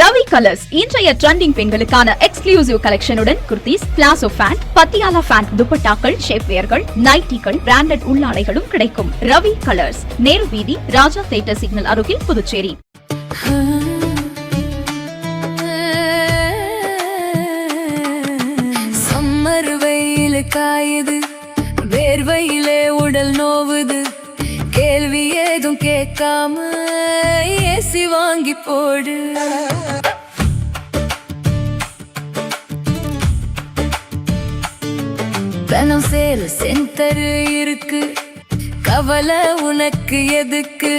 Ravi colours இன்றைய trending பெண்களுக்கான exclusive கலெக்ஷனுடன் kurtis, palazzo pant, Patiala pant, துப்பட்டாக்கள், ஷேப்வேர்கள், நைட்டிகள், பிராண்டட் உள்ளாடைகளும் கிடைக்கும். ரவி கலர்ஸ், நேரு வீதி, ராஜா தியேட்டர் சிக்னல் அருகில், புதுச்சேரி. சம்மர் வெயில் காயுது, வேர்வையிலே உடல் நோவுது, கேள்வி ஏதும் கேட்காம ஏசி வாங்கி போடு. தனம் சேல் சென்டர் இருக்கு, கவலை உனக்கு எதுக்கு?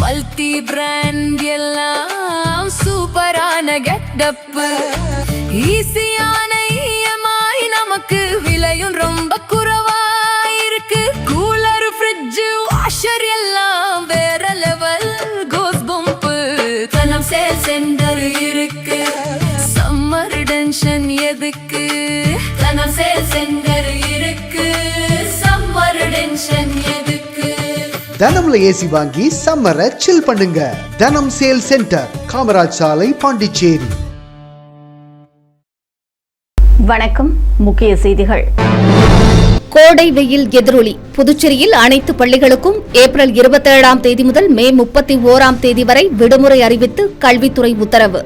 மல்டி பிராண்ட் எல்லாம் சூப்பரான கெட்டப், ஈஸியான இஎம்ஐ, நமக்கு விலையும் ரொம்ப குறைவா இருக்கு. கூலர், ஃப்ரிட்ஜ், வாஷர் எல்லாம் வேற லெவல், கோஸ் பம்ப். தனம் சேல் சென்டர் இருக்கு, சம்மர் டென்ஷன் எதுக்கு? தனம் சேல் சென்டர் இருக்கு, சம்மர் டென்ஷன் எதுக்கு? தனம்ல ஏசி வாங்கி சம்மரை சில் பண்ணுங்க. தனம் சேல் சென்டர், காமராஜ் சாலை, பாண்டிச்சேரி. வணக்கம். முக்கிய செய்திகள். கோடை வெயில் எதிரொலி. புதுச்சேரியில் அனைத்து பள்ளிகளுக்கும் ஏப்ரல் 27ஆம் தேதி முதல் மே 31ஆம் தேதி வரை விடுமுறை அறிவித்து கல்வித்துறை உத்தரவு.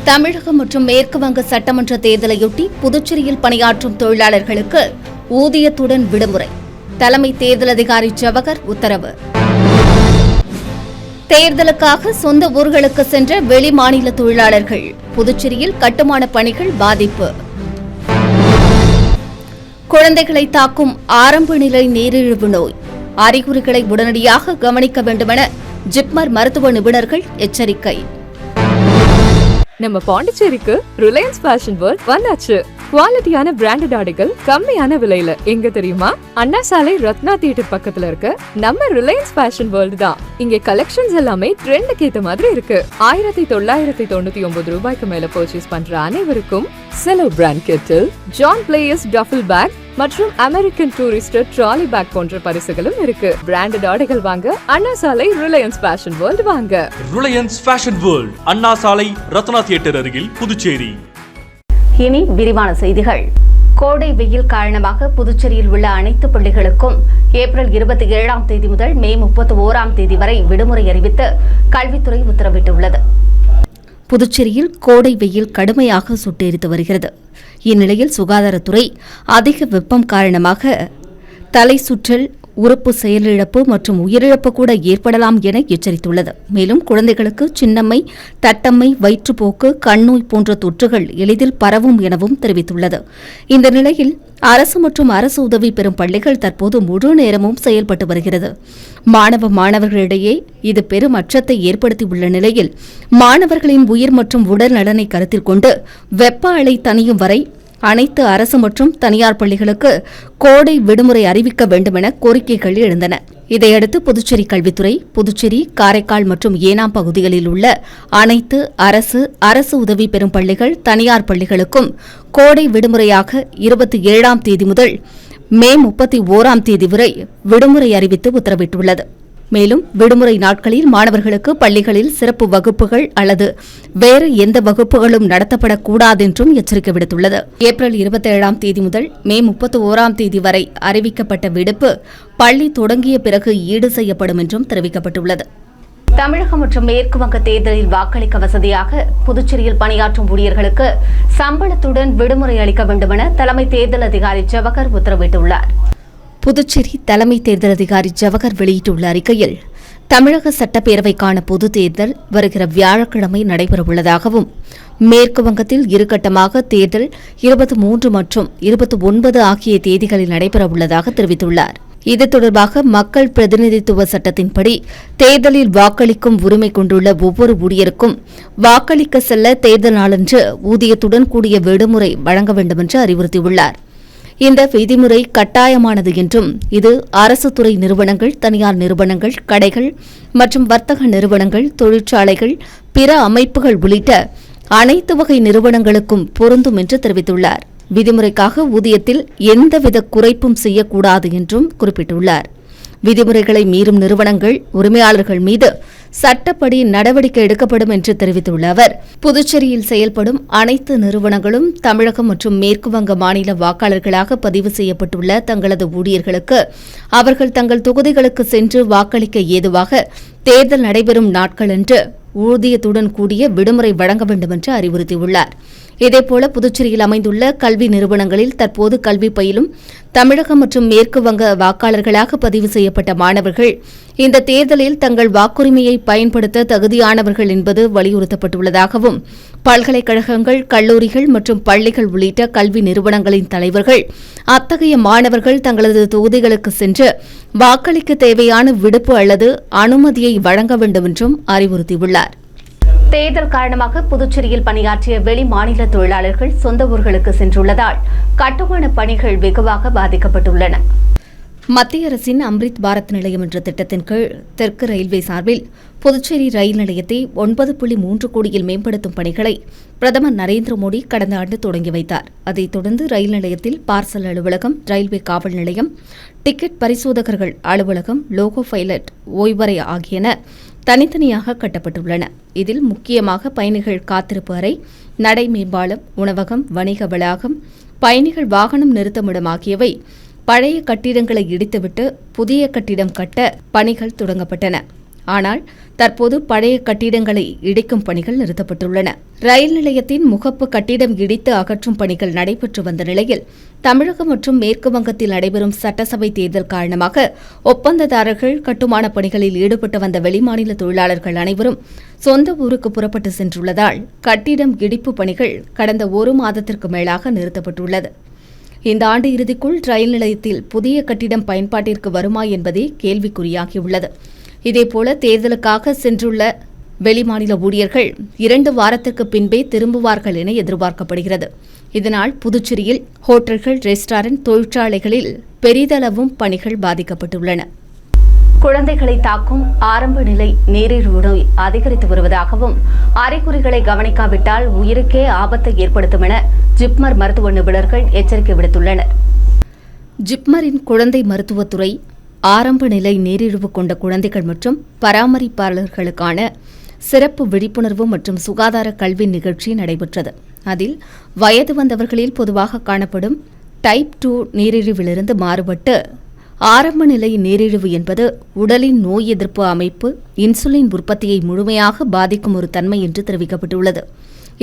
தமிழகம் மற்றும் மேற்குவங்க சட்டமன்ற தேர்தலையொட்டி புதுச்சேரியில் பணியாற்றும் தொழிலாளர்களுக்கு ஊதியத்துடன் விடுமுறை. தலைமை தேர்தல் அதிகாரி ஜவஹர் உத்தரவு. தேர்தலுக்காக சொந்த ஊர்களுக்கு சென்ற வெளி மாநில தொழிலாளர்கள். புதுச்சேரியில் கட்டுமான பணிகள் பாதிப்பு. குழந்தைகளை தாக்கும் ஆரம்ப நிலை நீரிழிவு நோய் அறிகுறிகளை உடனடியாக கவனிக்க வேண்டுமென ஜிப்மர் மருத்துவ நிபுணர்கள் எச்சரிக்கை. நம்ம பாண்டிச்சேரிக்கு ரிலையன்ஸ் ஃபேஷன் வேர்ல்ட் வந்தாச்சு. குவாலிட்டியான பிராண்டட் ஆடைகள் கம்மியான விலையில. எங்க தெரியுமா? அண்ணா சாலை, ரத்னா தியேட்டர் பக்கத்துல இருக்க நம்ம ரிலையன்ஸ் ஃபேஷன் வேர்ல்ட் தான். இங்க கலெக்ஷன்ஸ் எல்லாமே ட்ரெண்டுக்கு ஏத்த மாதிரி இருக்கு. 1999 ரூபாய்க்கு மேல பர்ச்சேஸ் பண்ற அனைவருக்கும் Cello brand kettle, John Players duffel bag மற்றும் அமெரிக்கன் டூரிஸ்டர் ட்ராலி பேக் போன்ற பரிசுகளும் இருக்கு. பிராண்டட் ஆடைகள் வாங்க Anna Salai Reliance fashion world வாங்க. Reliance fashion world, Anna Salai, Ratna theatre அருகில், புதுச்சேரி. இனி விரிவான செய்திகள். கோடை வெயில் காரணமாக புதுச்சேரியில் உள்ள அனைத்து பள்ளிகளுக்கும் ஏப்ரல் 27ஆம் தேதி முதல் மே 31ஆம் தேதி வரை விடுமுறை அறிவித்து கல்வித்துறை உத்தரவிட்டுள்ளது. புதுச்சேரியில் கோடை வெயில் கடுமையாக சுட்டெரித்து வருகிறது. இந்நிலையில் சுகாதாரத்துறை அதிக வெப்பம் காரணமாக தலை சுற்றல், உறுப்பு செயலிழப்பு மற்றும் உயிரிழப்பு கூட ஏற்படலாம் என எச்சரித்துள்ளது. மேலும் குழந்தைகளுக்கு சின்னம்மை, தட்டம்மை, வயிற்றுப்போக்கு, கண்ணோய் போன்ற தொற்றுகள் எளிதில் பரவும் எனவும் தெரிவித்துள்ளது. இந்த நிலையில் அரசு மற்றும் அரசு உதவி பெறும் பள்ளிகள் தற்போது முழு நேரமும் செயல்பட்டு வருகிறது. மாணவர்களிடையே இது பெரும் அச்சத்தை ஏற்படுத்தியுள்ள நிலையில் மாணவர்களின் உயிர் மற்றும் உடல் நலனை கருத்தில் கொண்டு வெப்ப அலை தணியும் வரை அனைத்து அரசு மற்றும் தனியார் பள்ளிகளுக்கு கோடை விடுமுறை அறிவிக்க வேண்டுமென கோரிக்கைகள் எழுந்தன. இதையடுத்து புதுச்சேரி கல்வித்துறை புதுச்சேரி, காரைக்கால் மற்றும் ஏனாம் பகுதிகளில் உள்ள அனைத்து அரசு உதவி பெறும் பள்ளிகள், தனியார் பள்ளிகளுக்கும் கோடை விடுமுறையாக 27ஆம் தேதி முதல் மே 31ஆம் தேதி வரை விடுமுறை அறிவித்து உத்தரவிட்டுள்ளது. மேலும் விடுமுறை நாட்களில் மாணவர்களுக்கு பள்ளிகளில் சிறப்பு வகுப்புகள் அல்லது வேறு எந்த வகுப்புகளும் நடத்தப்படக்கூடாதென்றும் எச்சரிக்கை விடுத்துள்ளது. ஏப்ரல் 27ஆம் தேதி முதல் மே 31ஆம் தேதி வரை அறிவிக்கப்பட்ட விடுப்பு பள்ளி தொடங்கிய பிறகு ஈடு செய்யப்படும் என்றும் தெரிவிக்கப்பட்டுள்ளது. தமிழகம் மற்றும் மேற்குவங்க தேர்தலில் வாக்களிக்க வசதியாக புதுச்சேரியில் பணியாற்றும் ஊழியர்களுக்கு சம்பளத்துடன் விடுமுறை அளிக்க வேண்டுமென தலைமை தேர்தல் அதிகாரி ஜவஹர் உத்தரவிட்டுள்ளார். புதுச்சேரி தலைமை தேர்தல் அதிகாரி ஜவஹர் வெளியிட்டுள்ள அறிக்கையில், தமிழக சட்டப்பேரவைக்கான பொதுத் தேர்தல் வருகிற வியாழக்கிழமை நடைபெறவுள்ளதாகவும், மேற்கு வங்கத்தில் இருகட்டமாக தேர்தல் 23 மற்றும் 29 ஆகிய தேதிகளில் நடைபெறவுள்ளதாக தெரிவித்துள்ளார். இது தொடர்பாக மக்கள் பிரதிநிதித்துவ சட்டத்தின்படி தேர்தலில் வாக்களிக்கும் உரிமை கொண்டுள்ள ஒவ்வொரு ஊழியருக்கும் வாக்களிக்க செல்ல தேர்தல் நாளன்று ஊதியத்துடன் கூடிய விடுமுறை வழங்க வேண்டுமென்று அறிவுறுத்தியுள்ளார். இந்த விதிமுறை கட்டாயமானது என்றும் இது அரசு துறை நிறுவனங்கள், தனியார் நிறுவனங்கள், கடைகள் மற்றும் வர்த்தக நிறுவனங்கள், தொழிற்சாலைகள், பிற அமைப்புகள் உள்ளிட்ட அனைத்து வகை நிறுவனங்களுக்கும் பொருந்தும் என்று தெரிவித்துள்ளார். விதிமுறைக்காக ஊதியத்தில் எந்தவித குறைப்பும் செய்யக்கூடாது என்றும் குறிப்பிட்டுள்ளார். விதிமுறைகளை மீறும் நிறுவனங்கள் உரிமையாளர்கள் மீது சட்டப்படி நடவடிக்கை எடுக்கப்படும் என்று தெரிவித்துள்ள அவர், புதுச்சேரியில் செயல்படும் அனைத்து நிறுவனங்களும் தமிழகம் மற்றும் மேற்குவங்க மாநில வாக்காளர்களாக பதிவு செய்யப்பட்டுள்ள தங்களது ஊழியர்களுக்கு அவர்கள் தங்கள் தொகுதிகளுக்கு சென்று வாக்களிக்க ஏதுவாக தேர்தல் நடைபெறும் நாட்களன்று ஊதியத்துடன் கூடிய விடுமுறை வழங்க வேண்டும் என்று அறிவுறுத்தியுள்ளார். இதேபோல புதுச்சேரியில் அமைந்துள்ள கல்வி நிறுவனங்களில் தற்போது கல்வி பயிலும் தமிழகம் மற்றும் மேற்கு வங்க வாக்காளர்களாக பதிவு செய்யப்பட்ட மாணவர்கள் இந்த தேர்தலில் தங்கள் வாக்குரிமையை பயன்படுத்த தகுதியானவர்கள் என்பது வலியுறுத்தப்பட்டுள்ளதாகவும், பல்கலைக்கழகங்கள், கல்லூரிகள் மற்றும் பள்ளிகள் உள்ளிட்ட கல்வி நிறுவனங்களின் தலைவர்கள் அத்தகைய மாணவர்கள் தங்களது தொகுதிகளுக்கு சென்று வாக்களிக்க தேவையான விடுப்பு அல்லது அனுமதியை வழங்க வேண்டும் என்றும் அறிவுறுத்தியுள்ளார். தேர்தல் காரணமாக புதுச்சேரியில் பணியாற்றிய வெளி மாநில தொழிலாளர்கள் சொந்த ஊர்களுக்கு சென்றுள்ளதால் கட்டுமான பணிகள் வெகுவாக பாதிக்கப்பட்டுள்ளன. மத்திய அரசின் அம்ரித் பாரத் நிலையம் என்ற திட்டத்தின் கீழ் தெற்கு ரயில்வே சார்பில் புதுச்சேரி ரயில் நிலையத்தை 9.3 கோடியில் மேம்படுத்தும் பணிகளை பிரதமர் நரேந்திர மோடி கடந்த ஆண்டு தொடங்கி வைத்தார். அதைத் தொடர்ந்து ரயில் நிலையத்தில் பார்சல் அலுவலகம், ரயில்வே காவல் நிலையம், டிக்கெட் பரிசோதகர்கள் அலுவலகம், லோகோ பைலட் ஓய்வறை ஆகியன தனித்தனியாக கட்டப்பட்டுள்ளன. இதில் முக்கியமாக பயணிகள் காத்திருப்பு அறை, நடை மேம்பாலம், உணவகம், வணிக வளாகம், பயணிகள் வாகனம் நிறுத்தமிடம் ஆகியவை பழைய கட்டிடங்களை இடித்துவிட்டு புதிய கட்டிடம் கட்ட பணிகள் தொடங்கப்பட்டன. ஆனால் தற்போது பழைய கட்டிடங்களை இடிக்கும் பணிகள் நிறுத்தப்பட்டுள்ளன. ரயில் நிலையத்தின் முகப்பு கட்டிடம் இடித்து அகற்றும் பணிகள் நடைபெற்று வந்த நிலையில் தமிழகம் மற்றும் மேற்கு வங்கத்தில் நடைபெறும் சட்டசபை தேர்தல் காரணமாக ஒப்பந்ததாரர்கள் கட்டுமான பணிகளில் ஈடுபட்டு வந்த வெளிமாநில தொழிலாளர்கள் அனைவரும் சொந்த ஊருக்கு புறப்பட்டு சென்றுள்ளதால் கட்டிடம் இடிப்பு பணிகள் கடந்த 1 மாதத்திற்கு மேலாக நிறுத்தப்பட்டுள்ளது. இந்த ஆண்டு இறுதிக்குள் ரயில் நிலையத்தில் புதிய கட்டிடம் பயன்பாட்டிற்கு வருமா என்பதே கேள்விக்குறியாகியுள்ளது. இதேபோல தேர்தலுக்காக சென்றுள்ள வெளிமாநில ஊழியர்கள் 2 வாரத்திற்கு பின்பே திரும்புவார்கள் என எதிர்பார்க்கப்படுகிறது. இதனால் புதுச்சேரியில் ஹோட்டல்கள், ரெஸ்டாரண்ட், தொழிற்சாலைகளில் பெரிதளவும் பணிகள் பாதிக்கப்பட்டுள்ளன. குழந்தைகளை தாக்கும் ஆரம்ப நிலை நீரிழிவு நோய் அதிகரித்து வருவதாகவும், அறிகுறிகளை கவனிக்காவிட்டால் உயிருக்கே ஆபத்தை ஏற்படுத்தும் என ஜிப்மர் மருத்துவ நிபுணர்கள் எச்சரிக்கை விடுத்துள்ளனர். ஜிப்மரின் குழந்தை மருத்துவத்துறை ஆரம்ப நிலை நீரிழிவு கொண்ட குழந்தைகள் மற்றும் பராமரிப்பாளர்களுக்கான சிறப்பு விழிப்புணர்வு மற்றும் சுகாதார கல்வி நிகழ்ச்சி நடைபெற்றது. அதில் வயது வந்தவர்களில் பொதுவாக காணப்படும் டைப் 2 நீரிழிவிலிருந்து மாறுபட்டு ஆரம்ப நிலை நீரிழிவு என்பது உடலின் நோய் எதிர்ப்பு அமைப்பு இன்சுலின் உற்பத்தியை முழுமையாக பாதிக்கும் ஒரு தன்மை என்று தெரிவிக்கப்பட்டுள்ளது.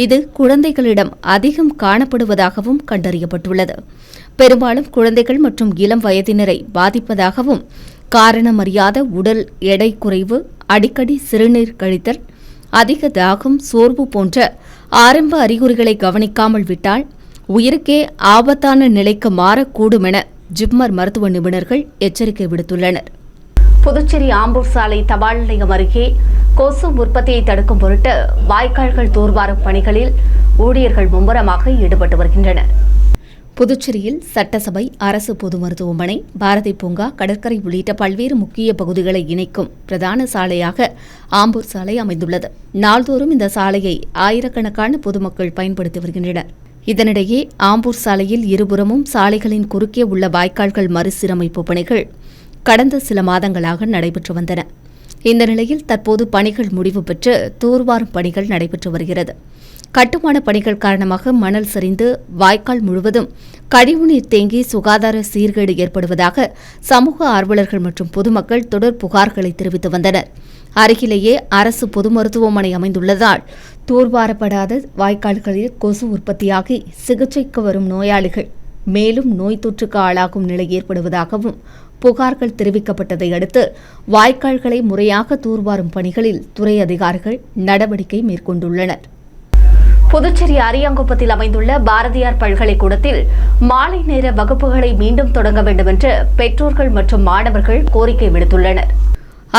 இது குழந்தைகளிடம் அதிகம் காணப்படுவதாகவும் கண்டறியப்பட்டுள்ளது. பெரும்பாலும் குழந்தைகள் மற்றும் இளம் வயதினரை பாதிப்பதாகவும், காரணமறியாத உடல் எடை குறைவு, அடிக்கடி சிறுநீர் கழித்தல், அதிக தாகம், சோர்வு போன்ற ஆரம்ப அறிகுறிகளை கவனிக்காமல் விட்டால் உயிருக்கே ஆபத்தான நிலைக்கு மாறக்கூடும் என ஜிப்மர் மருத்துவ நிபுணர்கள் எச்சரிக்கை விடுத்துள்ளனர். புதுச்சேரி ஆம்பூர் சாலை தபால் நிலையம் அருகே கொசு உற்பத்தியை தடுக்கும் பொருட்டு வாய்க்கால்கள் தூர்வாரும் பணிகளில் ஊழியர்கள் மும்முரமாக ஈடுபட்டு வருகின்றனர். புதுச்சேரியில் சட்டசபை, அரசு பொது மருத்துவமனை, பாரதி பூங்கா, கடற்கரை உள்ளிட்ட பல்வேறு முக்கிய பகுதிகளை இணைக்கும் பிரதான சாலையாக ஆம்பூர் சாலை அமைந்துள்ளது. நாள்தோறும் இந்த சாலையை ஆயிரக்கணக்கான பொதுமக்கள் பயன்படுத்தி வருகின்றனர். இதனிடையே ஆம்பூர் சாலையில் இருபுறமும் சாலைகளின் குறுக்கே உள்ள வாய்க்கால்கள் மறுசீரமைப்பு பணிகள் கடந்த சில மாதங்களாக நடைபெற்று வந்தன. இந்த நிலையில் தற்போது பணிகள் முடிவு பெற்று தூர்வாரும் பணிகள் நடைபெற்று வருகிறது. கட்டுமான பணிகள் காரணமாக மணல் சரிந்து வாய்க்கால் முழுவதும் கழிவுநீர் தேங்கி சுகாதார சீர்கேடு ஏற்படுவதாக சமூக ஆர்வலர்கள் மற்றும் பொதுமக்கள் தொடர் புகார்களை தெரிவித்து வந்தனர். அருகிலேயே அரசு பொது மருத்துவமனை அமைந்துள்ளதால் தூர்வாரப்படாத வாய்க்கால்களில் கொசு உற்பத்தியாகி சிகிச்சைக்கு வரும் நோயாளிகள் மேலும் நோய் தொற்றுக்கு ஆளாகும் நிலை ஏற்படுவதாகவும் புகார்கள் தெரிவிக்கப்பட்டதை அடுத்து வாய்க்கால்களை முறையாக தூர்வாரும் பணிகளில் துறை அதிகாரிகள் நடவடிக்கை மேற்கொண்டுள்ளனர். புதுச்சேரி அரியாங்குப்பத்தில் அமைந்துள்ள பாரதியார் பல்கலைக்கூடத்தில் மாலை நேர வகுப்புகளை மீண்டும் தொடங்க வேண்டும் என்று பெற்றோர்கள் மற்றும் மாணவர்கள் கோரிக்கை விடுத்துள்ளனர்.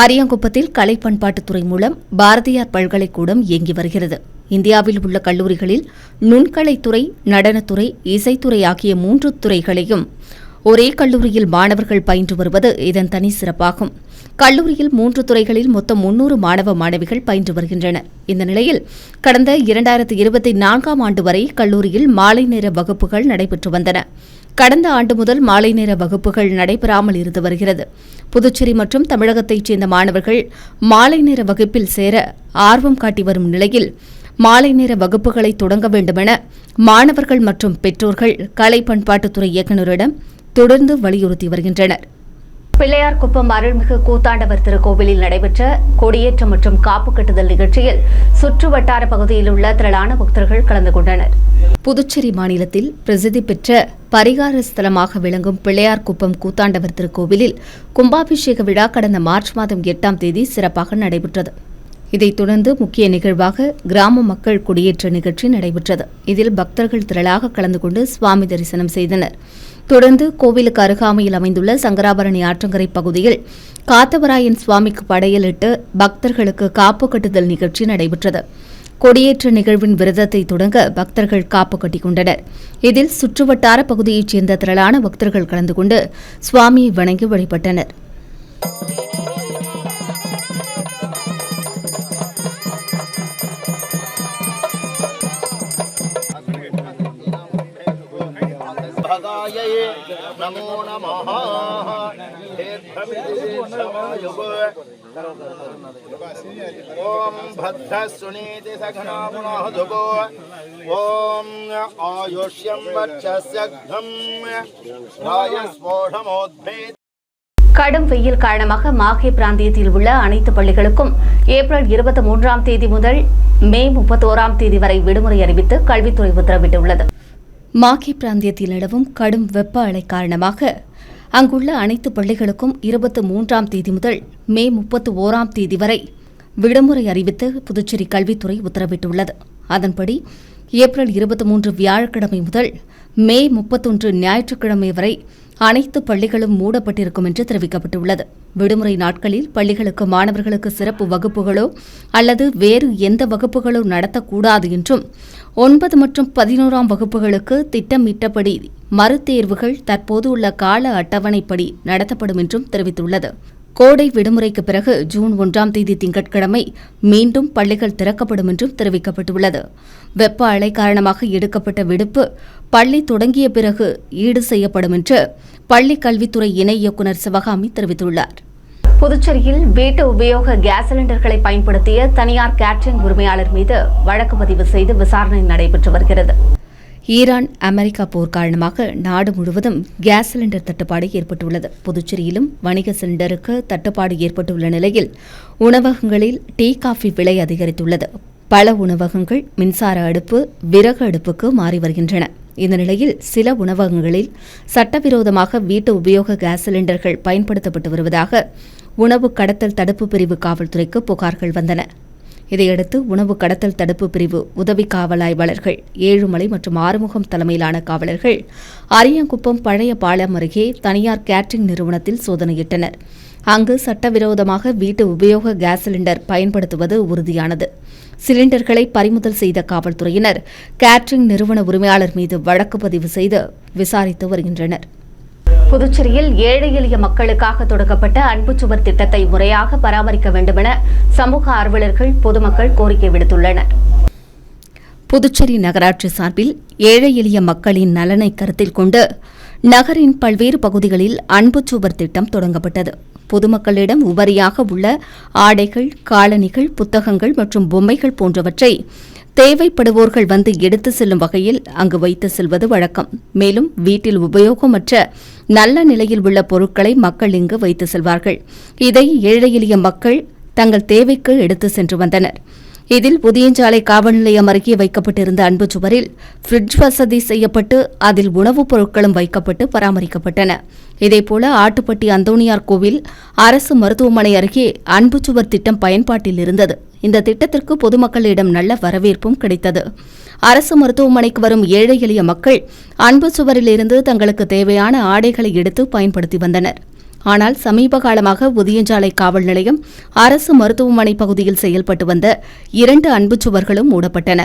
அரியாங்குப்பத்தில் கலை பண்பாட்டுத்துறை மூலம் பாரதியார் பல்கலைக்கூடம் இயங்கி வருகிறது. இந்தியாவில் உள்ள கல்லூரிகளில் நுண்கலைத்துறை, நடனத்துறை, இசைத்துறை ஆகிய 3 துறைகளையும் ஒரே கல்லூரியில் மாணவர்கள் பயின்று வருவது இதன் தனி சிறப்பாகும். கல்லூரியில் 3 துறைகளில் மொத்தம் 300 மாணவ மாணவிகள் பயின்று வருகின்றனர். இந்த நிலையில் கடந்த 2024ஆம் ஆண்டு வரை கல்லூரியில் மாலை நேர வகுப்புகள் நடைபெற்று வந்தன. கடந்த ஆண்டு முதல் மாலை நேர வகுப்புகள் நடைபெறாமல் இருந்து வருகிறது. புதுச்சேரி மற்றும் தமிழகத்தைச் சேர்ந்த மாணவர்கள் மாலை நேர வகுப்பில் சேர ஆர்வம் காட்டி வரும் நிலையில் மாலை நேர வகுப்புகளை தொடங்க வேண்டுமென மாணவர்கள் மற்றும் பெற்றோர்கள் கலை பண்பாட்டுத்துறை இயக்குநரிடம் தொடர்ந்து வலியுறுத்தி வருகின்றனர். பிள்ளையார்குப்பம் அருள்மிகு கூத்தாண்டவர் திருக்கோவிலில் நடைபெற்ற கொடியேற்றம் மற்றும் காப்பு கட்டுதல் நிகழ்ச்சியில் சுற்றுவட்டார பகுதியில் உள்ள திரளான பக்தர்கள் கலந்து கொண்டனர். புதுச்சேரி மாநிலத்தில் பிரசித்தி பெற்ற பரிகார ஸ்தலமாக விளங்கும் பிள்ளையார்குப்பம் கூத்தாண்டவர் திருக்கோவிலில் கும்பாபிஷேக விழா கடந்த மார்ச் மாதம் 8ஆம் தேதி சிறப்பாக நடைபெற்றது. இதைத் தொடர்ந்து முக்கிய நிகழ்வாக கிராம மக்கள் கொடியேற்ற நிகழ்ச்சி நடைபெற்றது. இதில் பக்தர்கள் திரளாக கலந்து கொண்டு சுவாமி தரிசனம் செய்தனர். தொடர்ந்து கோவிலுக்கு அருகாமையில் அமைந்துள்ள சங்கராபரணி ஆற்றங்கரை பகுதியில் காத்தவராயன் சுவாமிக்கு படையலிட்டு பக்தர்களுக்கு காப்பு கட்டுதல் நிகழ்ச்சி நடைபெற்றது. கொடியேற்ற நிகழ்வின் விரதத்தை தொடங்க பக்தர்கள் காப்பு கட்டிக் கொண்டனர். இதில் சுற்றுவட்டார பகுதியைச் சேர்ந்த திரளான பக்தர்கள் கலந்து கொண்டு சுவாமியை வணங்கி வழிபட்டனர். நமோ நமः ஓம் பத்ரசுனீதி சகனா புனः துகோ ஓம் ஆயுஷ்யம் வர்ச்சஸ்யம் ராயஸ்போஷமோத்பேத். கடும் வெயில் காரணமாக மாஹே பிராந்தியத்தில் உள்ள அனைத்து பள்ளிகளுக்கும் ஏப்ரல் 23ஆம் தேதி முதல் மே 31ஆம் தேதி வரை விடுமுறை அறிவித்து கல்வித்துறை உத்தரவிட்டுள்ளது. மாஹே பிராந்தியத்தில் நிலவும் கடும் வெப்ப அலை காரணமாக அங்குள்ள அனைத்து பள்ளிகளுக்கும் 23ஆம் தேதி முதல் மே 31ஆம் தேதி வரை விடுமுறை அறிவித்து புதுச்சேரி கல்வித்துறை உத்தரவிட்டுள்ளது. அதன்படி ஏப்ரல் 23 வியாழக்கிழமை முதல் மே 31 ஞாயிற்றுக்கிழமை வரை அனைத்து பள்ளிகளும் மூடப்பட்டிருக்கும் என்று தெரிவிக்கப்பட்டுள்ளது. விடுமுறை நாட்களில் பள்ளிகளுக்கு மாணவர்களுக்கு சிறப்பு வகுப்புகளோ அல்லது வேறு எந்த வகுப்புகளோ நடத்தக்கூடாது என்றும் 9 மற்றும் 11ஆம் வகுப்புகளுக்கு திட்டமிட்டபடி மறுதேர்வுகள் தற்போது உள்ள கால அட்டவணைப்படி நடத்தப்படும் என்றும் தெரிவித்துள்ளது. கோடை விடுமுறைக்கு பிறகு ஜூன் 1ஆம் தேதி திங்கட்கிழமை மீண்டும் பள்ளிகள் திறக்கப்படும் என்றும் தெரிவிக்கப்பட்டுள்ளது. வெப்ப அலை காரணமாக எடுக்கப்பட்ட விடுப்பு பள்ளி தொடங்கிய பிறகு ஈடு செய்யப்படும் என்று பள்ளி கல்வித்துறை இணை இயக்குநர் சிவகாமி தெரிவித்துள்ளார். புதுச்சேரியில் வீட்டு உபயோக கேஸ் சிலிண்டர்களை பயன்படுத்திய தனியார் கேட்டரிங் உரிமையாளர் மீது வழக்கு பதிவு செய்து விசாரணை நடைபெற்று வருகிறது. ஈரான் அமெரிக்கா போர் காரணமாக நாடு முழுவதும் கேஸ் சிலிண்டர் தட்டுப்பாடு ஏற்பட்டுள்ளது. புதுச்சேரியிலும் வணிக சிலிண்டருக்கு தட்டுப்பாடு ஏற்பட்டுள்ள நிலையில் உணவகங்களில் டீ காஃபி விலை அதிகரித்துள்ளது. பல உணவகங்கள் மின்சார அடுப்பு விறகு அடுப்புக்கு மாறி வருகின்றன. இந்த நிலையில் சில உணவகங்களில் சட்டவிரோதமாக வீட்டு உபயோக கேஸ் சிலிண்டர்கள் பயன்படுத்தப்பட்டு வருவதாக உணவு கடத்தல் தடுப்பு பிரிவு காவல்துறைக்கு புகார்கள் வந்தன. இதையடுத்து உணவு கடத்தல் தடுப்பு பிரிவு உதவி காவல் ஆய்வாளர்கள் ஏழுமலை மற்றும் ஆறுமுகம் தலைமையிலான காவலர்கள் அரியாங்குப்பம் பழைய பாலம் அருகே தனியார் கேட்டரிங் நிறுவனத்தில் சோதனையிட்டனர். அங்கு சட்டவிரோதமாக வீட்டு உபயோக கேஸ் சிலிண்டர் பயன்படுத்துவது உறுதியானது. சிலிண்டர்களை பறிமுதல் செய்த காவல்துறையினர் கேட்டரிங் நிறுவன உரிமையாளர் மீது வழக்கு பதிவு செய்து விசாரித்து வருகின்றனர். புதுச்சேரியில் ஏழை எளிய மக்களுக்காக தொடங்கப்பட்ட அன்புச்சுவர் திட்டத்தை முறையாக பராமரிக்க வேண்டுமென சமூக ஆர்வலர்கள் பொதுமக்கள் கோரிக்கை விடுத்துள்ளனர். புதுச்சேரி நகராட்சி சார்பில் ஏழை எளிய மக்களின் நலனை கருத்தில் கொண்டு நகரின் பல்வேறு பகுதிகளில் அன்புச்சுவர் திட்டம் தொடங்கப்பட்டது. பொதுமக்களிடம் உபரியாக உள்ள ஆடைகள், காலணிகள், புத்தகங்கள் மற்றும் பொம்மைகள் போன்றவற்றை தேவைப்படுவோர்கள் வந்து எடுத்து செல்லும் வகையில் அங்கு வைத்து செல்வது வழக்கம். மேலும் வீட்டில் உபயோகமற்ற நல்ல நிலையில் உள்ள பொருட்களை மக்கள் இங்கு வைத்து செல்வார்கள். இதை ஏழை எளிய மக்கள் தங்கள் தேவைக்கு எடுத்து சென்று வந்தனர். இதில் புதியஞ்சாலை காவல் நிலையம் அருகே வைக்கப்பட்டிருந்த அன்புச்சுவரில் ஃப்ரிட்ஜ் வசதி செய்யப்பட்டு அதில் உணவுப் பொருட்களும் வைக்கப்பட்டு பராமரிக்கப்பட்டன. இதேபோல ஆட்டுப்பட்டி அந்தோணியார் கோவில் அரசு மருத்துவமனை அருகே அன்புச்சுவர் திட்டம் பயன்பாட்டில் இருந்தது. இந்த திட்டத்திற்கு பொதுமக்களிடம் நல்ல வரவேற்பும் கிடைத்தது. அரசு மருத்துவமனைக்கு வரும் ஏழை எளிய மக்கள் அன்புச்சுவரிலிருந்து தங்களுக்கு தேவையான ஆடைகளை எடுத்து பயன்படுத்தி வந்தனர். ஆனால் சமீப காலமாக புதியஞ்சாலை காவல் நிலையம் அரசு மருத்துவமனை பகுதியில் செயல்பட்டு வந்த 2 அன்புச்சுவர்களும் மூடப்பட்டன.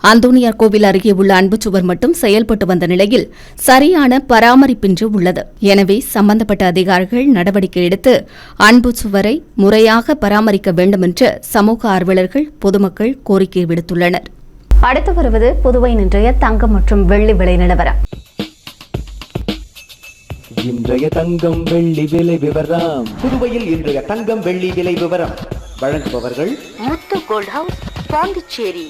அந்தோணியார் கோவில் அருகே உள்ள அன்புச்சுவர் மட்டும் செயல்பட்டு வந்த நிலையில் சரியான பராமரிப்பின்றி உள்ளது. எனவே சம்பந்தப்பட்ட அதிகாரிகள் நடவடிக்கை எடுத்து அன்புச்சுவரை முறையாக பராமரிக்க வேண்டும் என்று சமூக ஆர்வலர்கள் பொதுமக்கள் கோரிக்கை விடுத்துள்ளனர். அடுத்து வருவது புதுவை இன்றைய தங்கம் மற்றும் வெள்ளி விலை நிலவரம். இன்றைய தங்கம் வெள்ளி விலை விவரம். புதுவையில் இன்றைய தங்கம் வெள்ளி விலை விவரம் வழங்குபவர்கள் முத்து கோல்ட் ஹவுஸ் பாண்டிச்சேரி.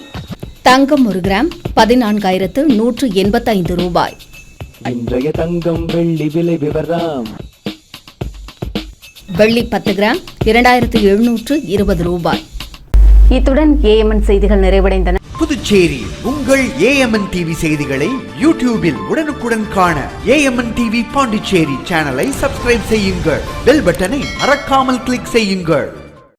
தங்கம் 1 கிராம் 14,185 ரூபாய். இன்றைய தங்கம் வெள்ளி விலை விவரம். வெள்ளி 10 கிராம் 2,720 ரூபாய். இத்துடன் ஏஎம்என் செய்திகள் நிறைவடைந்தன. புதுச்சேரி உங்கள் ஏஎம்என் டிவி செய்திகளை யூடியூபில் உடனுக்குடன் காண ஏஎம்என் டிவி பாண்டிச்சேரி சேனலை சப்ஸ்கிரைப் செய்யுங்கள். பெல் பட்டனை மறக்காமல் கிளிக் செய்யுங்கள்.